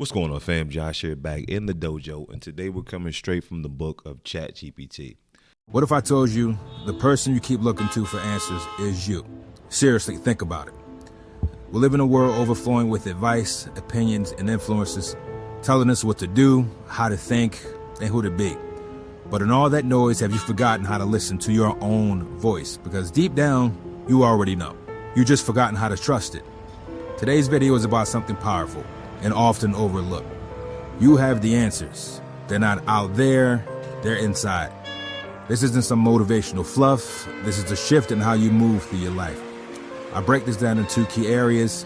What's going on, fam? Josh here, back in the dojo, and today we're coming straight from the book of ChatGPT. What if I told you the person you keep looking to for answers is you? Seriously, think about it. We live in a world overflowing with advice, opinions, and influences, telling us what to do, how to think, and who to be. But in all that noise, have you forgotten how to listen to your own voice? Because deep down, you already know. You've just forgotten how to trust it. Today's video is about something powerful and often overlooked. You have the answers. They're not out there, they're inside. This isn't some motivational fluff. This is a shift in how you move through your life. I break this down in two key areas,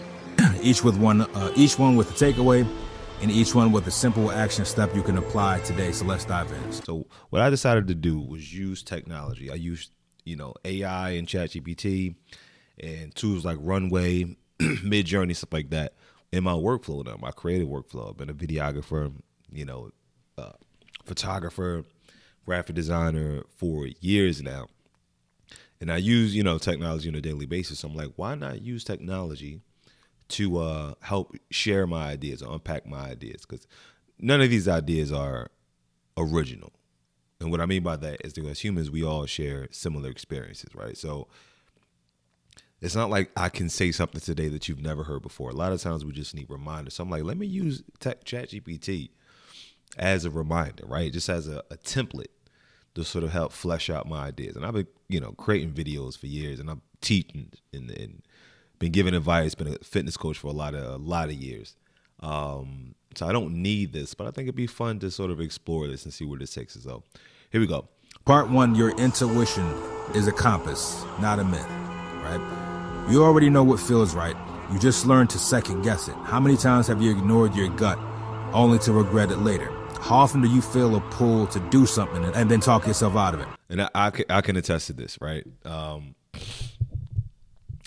each one with a takeaway, and each one with a simple action step you can apply today. So let's dive in. So what I decided to do was use technology. I used, AI and ChatGPT and tools like Runway, Midjourney, stuff like that in my workflow now, my creative workflow. I've been a videographer, photographer, graphic designer for years now. And I use, technology on a daily basis. So I'm like, why not use technology to help share my ideas or unpack my ideas? Because none of these ideas are original. And what I mean by that is that as humans, we all share similar experiences, right? So it's not like I can say something today that you've never heard before. A lot of times we just need reminders. So I'm like, let me use ChatGPT as a reminder, right? Just as a template to sort of help flesh out my ideas. And I've been, creating videos for years, and I'm teaching and been giving advice, been a fitness coach for a lot of years. So I don't need this, but I think it'd be fun to sort of explore this and see where this takes us. So here we go. Part one, your intuition is a compass, not a myth, right? You already know what feels right. You just learned to second guess it. How many times have you ignored your gut only to regret it later? How often do you feel a pull to do something and then talk yourself out of it? And I can attest to this, right?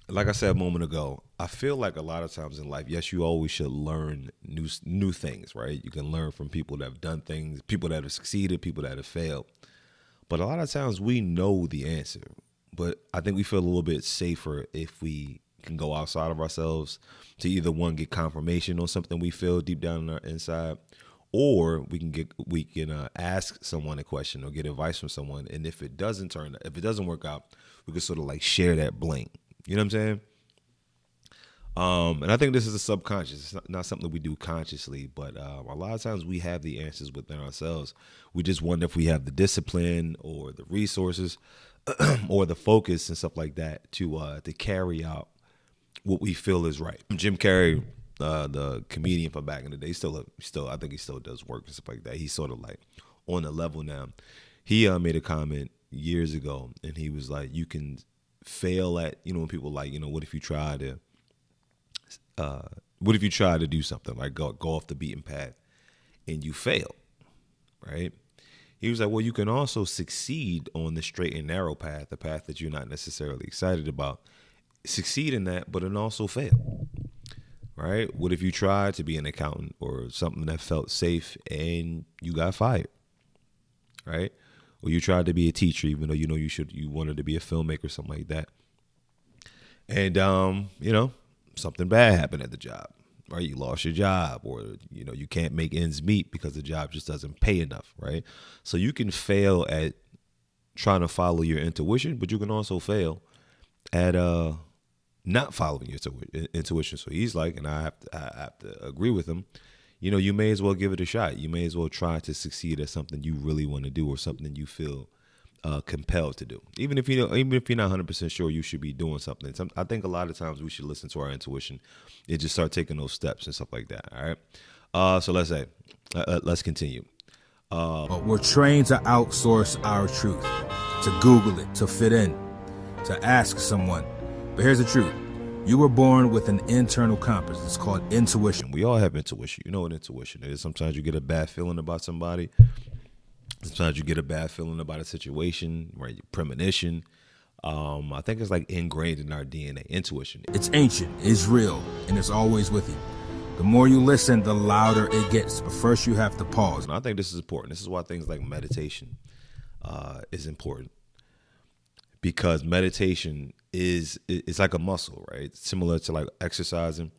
Like I said a moment ago, I feel like a lot of times in life, yes, you always should learn new things, right? You can learn from people that have done things, people that have succeeded, people that have failed. But a lot of times we know the answer. But I think we feel a little bit safer if we can go outside of ourselves to either one, get confirmation on something we feel deep down in our inside, or we can ask someone a question or get advice from someone. And if it doesn't work out, we can sort of like share that blank. You know what I'm saying? And I think this is a subconscious. It's not something we do consciously, but a lot of times we have the answers within ourselves. We just wonder if we have the discipline or the resources or the focus and stuff like that to carry out what we feel is right. Jim Carrey, the comedian from back in the day, I think he still does work and stuff like that. He's sort of like on the level now. He made a comment years ago, and he was like, you can fail at, when people like, what if you try to do something like go off the beaten path and you fail, right? He was like, well, you can also succeed on the straight and narrow path, the path that you're not necessarily excited about. Succeed in that, but then also fail, right? What if you tried to be an accountant or something that felt safe and you got fired, right? Or you tried to be a teacher, even though you wanted to be a filmmaker, something like that. And, something bad happened at the job, right? You lost your job, or, you can't make ends meet because the job just doesn't pay enough, right? So you can fail at trying to follow your intuition, but you can also fail at not following your intuition. So he's like, and I have to agree with him, you may as well give it a shot. You may as well try to succeed at something you really want to do or something you feel compelled to do. Even if you're not 100% sure you should be doing something. I think a lot of times we should listen to our intuition and just start taking those steps and stuff like that. All right. So let's continue. We're trained to outsource our truth, to Google it, to fit in, to ask someone. But here's the truth. You were born with an internal compass. It's called intuition. We all have intuition. You know what intuition is. Sometimes you get a bad feeling about somebody. Sometimes you get a bad feeling about a situation, right? Premonition. I think it's like ingrained in our DNA, intuition. It's ancient, it's real, and it's always with you. The more you listen, the louder it gets. But first you have to pause. And I think this is important. This is why things like meditation is important. Because meditation it's like a muscle, right? It's similar to like exercising.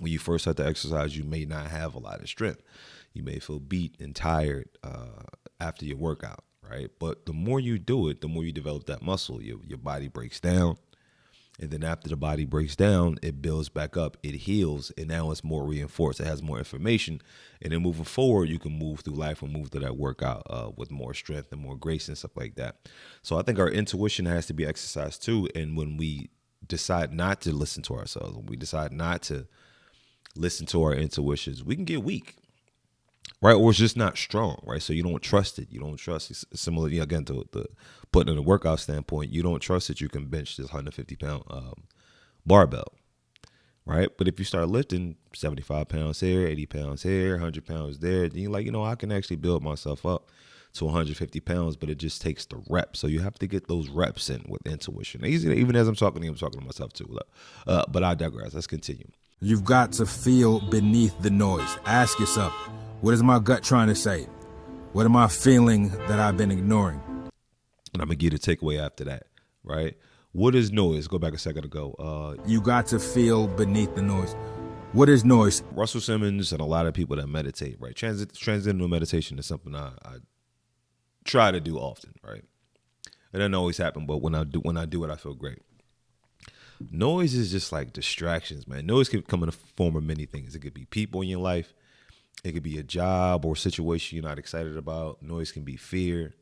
when you first start to exercise, you may not have a lot of strength. You may feel beat and tired after your workout, right? But the more you do it, the more you develop that muscle. Your body breaks down. And then after the body breaks down, it builds back up, it heals, and now it's more reinforced. It has more information. And then moving forward, you can move through life and move through that workout with more strength and more grace and stuff like that. So I think our intuition has to be exercised too. And when we decide not to listen to ourselves, when we decide not to listen to our intuitions, we can get weak, right? Or it's just not strong, right? So you don't trust it. You don't trust it. Similarly, again, to the putting in a workout standpoint, you don't trust that you can bench this 150-pound barbell, right? But if you start lifting 75 pounds here, 80 pounds here, 100 pounds there, then you're like, I can actually build myself up to 150 pounds, but it just takes the reps. So you have to get those reps in with intuition. Even as I'm talking to you, I'm talking to myself too. But I digress. Let's continue. You've got to feel beneath the noise. Ask yourself, what is my gut trying to say? What am I feeling that I've been ignoring? And I'm going to give you the takeaway after that, right? What is noise? Go back a second ago. You got to feel beneath the noise. What is noise? Russell Simmons and a lot of people that meditate, right? Transcendental meditation is something I try to do often, right? It doesn't always happen, but when I do it, I feel great. Noise is just like distractions, man. Noise can come in the form of many things. It could be people in your life. It could be a job or situation you're not excited about. Noise can be fear.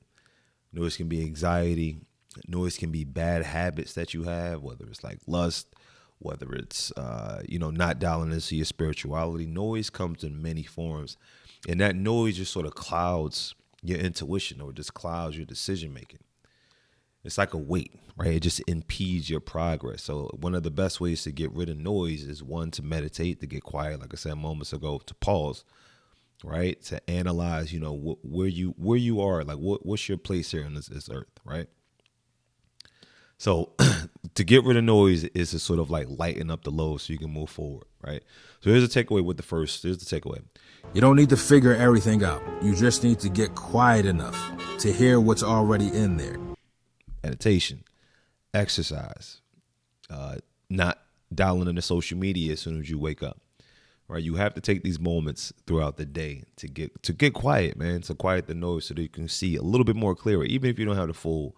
Noise can be anxiety. Noise can be bad habits that you have, whether it's like lust, whether it's, not dialing into your spirituality. Noise comes in many forms. And that noise just sort of clouds your intuition or just clouds your decision making. It's like a weight, right? It just impedes your progress. So one of the best ways to get rid of noise is, one, to meditate, to get quiet, like I said moments ago, to pause, right? To analyze, where you are, like what's your place here on this earth, right? So to get rid of noise is to sort of like lighten up the load so you can move forward, right? So here's the takeaway here's the takeaway. You don't need to figure everything out. You just need to get quiet enough to hear what's already in there. Meditation, exercise, not dialing into social media as soon as you wake up, right? You have to take these moments throughout the day to get quiet, man, to quiet the noise so that you can see a little bit more clearer, even if you don't have the full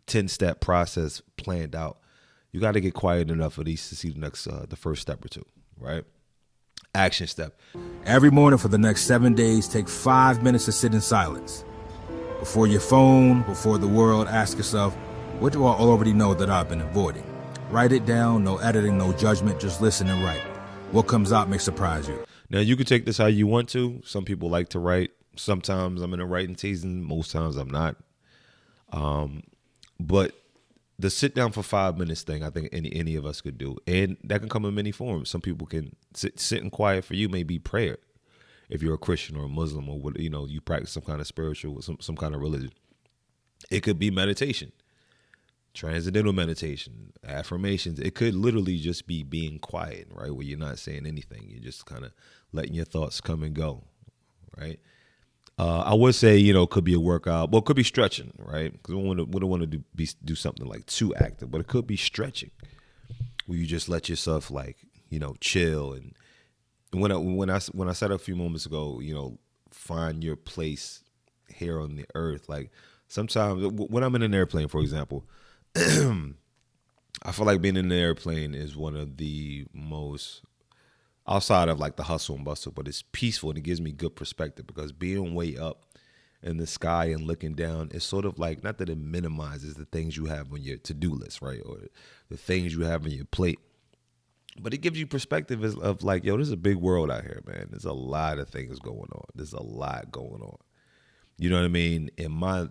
10-step process planned out. You got to get quiet enough at least to see the first step or two, right? Action step. Every morning for the next 7 days, take 5 minutes to sit in silence. Before your phone, before the world, ask yourself, what do I already know that I've been avoiding? Write it down, no editing, no judgment, just listen and write. What comes out may surprise you. Now, you can take this how you want to. Some people like to write. Sometimes I'm in a writing season. Most times I'm not. But the sit down for 5 minutes thing, I think any of us could do. And that can come in many forms. Some people can sit in quiet. For you may be prayer. If you're a Christian or a Muslim or you practice some kind of spiritual, some kind of religion. It could be meditation, transcendental meditation, affirmations. It could literally just be being quiet, right? Where you're not saying anything. You're just kind of letting your thoughts come and go, right? I would say, it could be a workout. Well, it could be stretching, right? Because we don't want to do something like too active, but it could be stretching where you just let yourself chill. And when I said a few moments ago, find your place here on the earth. Like sometimes when I'm in an airplane, for example, I feel like being in an airplane is one of the most, outside of like the hustle and bustle, but it's peaceful and it gives me good perspective because being way up in the sky and looking down is sort of like, not that it minimizes the things you have on your to-do list, right? Or the things you have on your plate, but it gives you perspective of like, yo, there's a big world out here, man. There's a lot of things going on. There's a lot going on. You know what I mean? And my,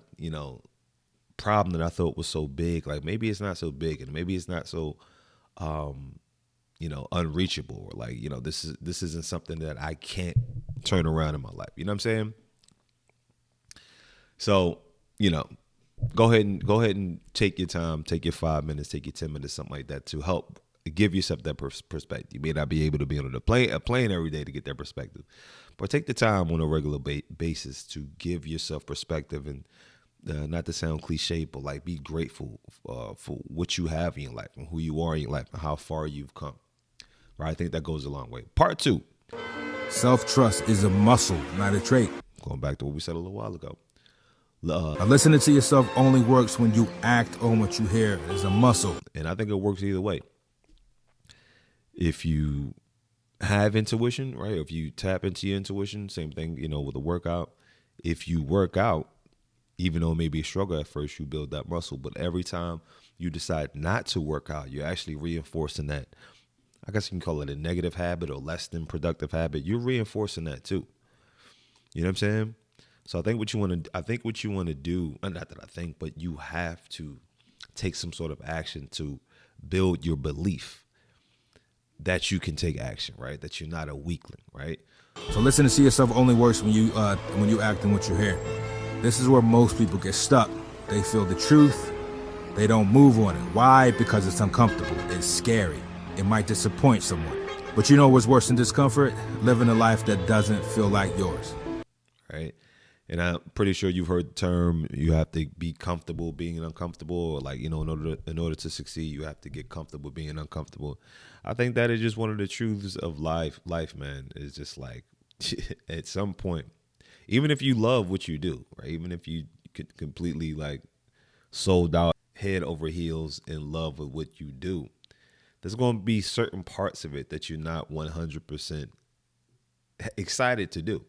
problem that I thought was so big, like maybe it's not so big and maybe it's not so, unreachable, or like, this isn't something that I can't turn around in my life. You know what I'm saying? So, go ahead and take your time, take your 5 minutes, take your 10 minutes, something like that to help give yourself that perspective. You may not be able to be on a plane every day to get that perspective, but take the time on a regular basis to give yourself perspective and not to sound cliche, but like be grateful for what you have in your life and who you are in your life and how far you've come. Right? I think that goes a long way. Part 2. Self-trust is a muscle, not a trait. Going back to what we said a little while ago. Listening to yourself only works when you act on what you hear. It's a muscle. And I think it works either way. If you have intuition, right? If you tap into your intuition, same thing, with a workout. If you work out, even though it may be a struggle at first, you build that muscle. But every time you decide not to work out, you're actually reinforcing that. I guess you can call it a negative habit or less than productive habit. You're reinforcing that too. You know what I'm saying? So I think what you want to do, not that I think, but you have to take some sort of action to build your belief that you can take action, right? That you're not a weakling, right? So listening to yourself only works when you act on what you hear. This is where most people get stuck. They feel the truth. They don't move on it. Why? Because it's uncomfortable. It's scary. It might disappoint someone. But you know what's worse than discomfort? Living a life that doesn't feel like yours. Right? And I'm pretty sure you've heard the term, you have to be comfortable being uncomfortable, or in order to succeed, you have to get comfortable being uncomfortable. I think that is just one of the truths of life. Life, man, is just like at some point, even if you love what you do, right? Even if you could completely sold out, head over heels in love with what you do, there's going to be certain parts of it that you're not 100% excited to do.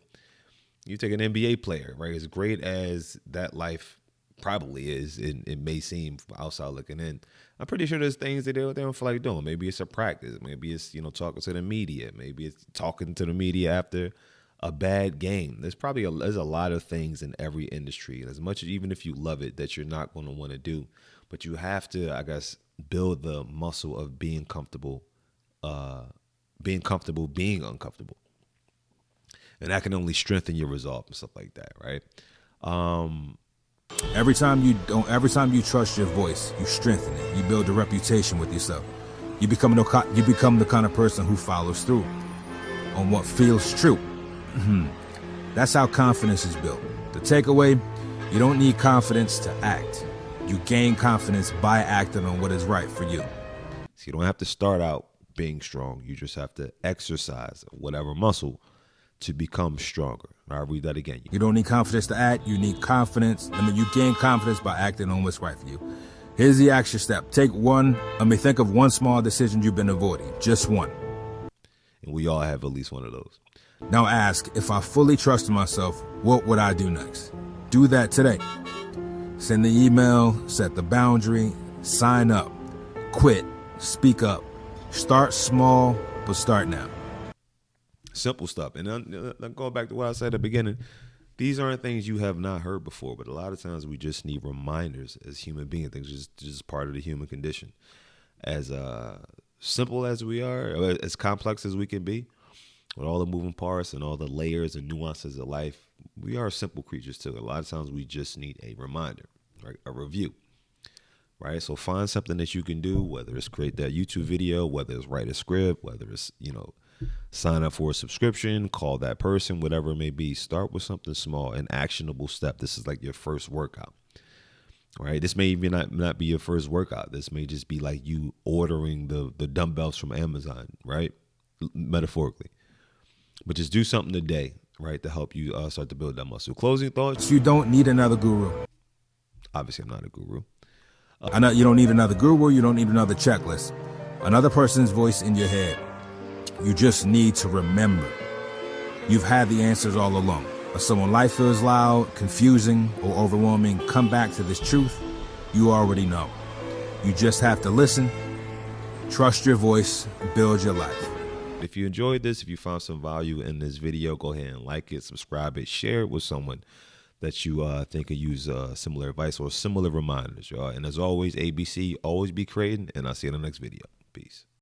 You take an NBA player, right? As great as that life probably is, it may seem outside looking in, I'm pretty sure there's things that they don't feel like doing. Maybe it's a practice. Maybe it's, talking to the media. Maybe it's talking to the media after a bad game. There's a lot of things in every industry. And as much as, even if you love it, that you're not going to want to do, but you have to, I guess, build the muscle of being comfortable being uncomfortable. And that can only strengthen your resolve and stuff like that, right? Every time you trust your voice, you strengthen it. You build a reputation with yourself. You become the kind of person who follows through on what feels true. That's how confidence is built. The takeaway: you don't need confidence to act. You gain confidence by acting on what is right for you. So you don't have to start out being strong. You just have to exercise whatever muscle to become stronger. I'll read that again. You don't need confidence to act. You need confidence. You gain confidence by acting on what's right for you. Here's the action step. Think of one small decision you've been avoiding. Just one. And we all have at least one of those. Now ask, if I fully trusted myself, what would I do next? Do that today. Send the email, set the boundary, sign up, quit, speak up. Start small, but start now. Simple stuff. And then going back to what I said at the beginning, these aren't things you have not heard before, but a lot of times we just need reminders as human beings. Things just part of the human condition. As simple as we are, as complex as we can be, with all the moving parts and all the layers and nuances of life, we are simple creatures too. A lot of times we just need a reminder, right? A review, right? So find something that you can do, whether it's create that YouTube video, whether it's write a script, whether it's, sign up for a subscription, call that person, whatever it may be. Start with something small, an actionable step. This is like your first workout, right? This may even not be your first workout. This may just be like you ordering the dumbbells from Amazon, right? Metaphorically. But just do something today, right, to help you start to build that muscle. Closing thoughts? You don't need another guru. Obviously, I'm not a guru. I know you don't need another guru. You don't need another checklist. Another person's voice in your head. You just need to remember. You've had the answers all along. If someone life feels loud, confusing, or overwhelming, come back to this truth. You already know. You just have to listen, trust your voice, build your life. If you enjoyed this, if you found some value in this video, go ahead and like it, subscribe it, share it with someone that you think could use similar advice or similar reminders. And as always, ABC, always be creating, and I'll see you in the next video. Peace.